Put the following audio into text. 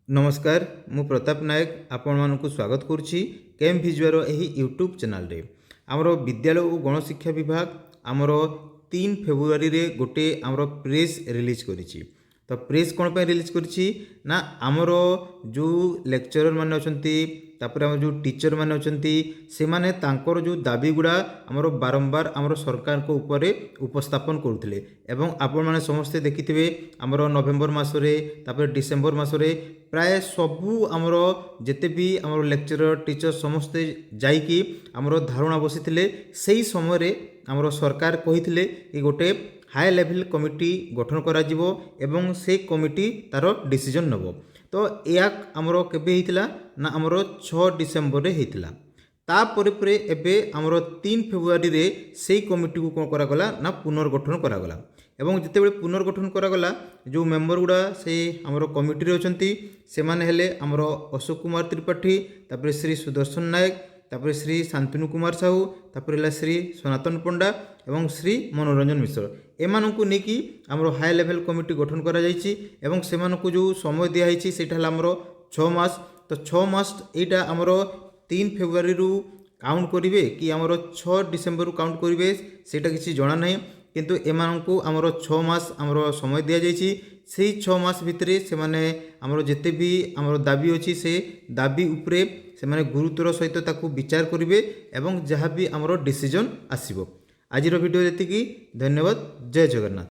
नमस्कार मु प्रताप नायक आपण मानकु स्वागत करुच्ची केम भिजुआर यही यूट्यूब चैनल रे आमर विद्यालय और गणशिक्षा विभाग आमर 3 फेब्रुआरी रे गोटे आमर प्रेस रिलीज करिछि। तो प्रेस कौन पे रिलीज करिछि ना आमर जो लेक्चरर माने अछंती तापर आम जो टीचर माने अछंती से माने तांकर जो दाबी गुड़ा आमर बारंबार आमर सरकार को ऊपर उपस्थापन करुथिले एवं आपण माने समस्ते देखिथिबे आमर नवेम्बर मासरे तापर डिसेम्बर मासरे प्राय सबू आमर जेते भी आमर लेक्चरर टीचर समस्ते जाइकी आमर धारणा बसिथिले सेही समय आमर सरकार कहिथिले कि गोटे हाई लेवल कमिटी गठन करा जिवो एवं से कमिटी तार डिसीजन नबो। तो या आमर केबे हितला ना आमर 6 डिसेम्बर रे हितला। तापर परे एबे आमर 3 फेब्रुआरी रे सेही कमिटी को कोन करा गला ना पुनर्गठन करा गला एवं जिते बेले पुनर्गठन करा गला जो मेंबर गुडा से आमर कमिटी रे अछंती से माने हेले आमर अशोक कुमार त्रिपाठी तापर श्री सुदर्शन नायक तापर श्री शांतनु कुमार साहू तापर श्री सनातन पंडा एवं श्री मनोरंजन मिश्र एमानंकु नेकी आमर हाई लेवल कमिटी गठन करा जायछि एवं सेमानंकु जो समय दिया हिछि सेटा आमर 6 मास। तो 6 मास एटा आमर 3 फेब्रुआरी रु काउंट करिवे कि आमर 6 डिसेम्बर रु काउंट करिवे सेटा किछि जणा नाही किंतु एमानंकु आमर 6 मास आमर समय दिया जायछि। सेही 6 मास भितरे से माने आमर जेते भी आमर दाबी अछि से दाबी उपरे से माने गुरुतर सहित ताकू विचार करिवे एवं जहाँ भी आमर डिसीजन आसीबो। आजिर वीडियो जेतिकी धन्यवाद। जय जगन्नाथ।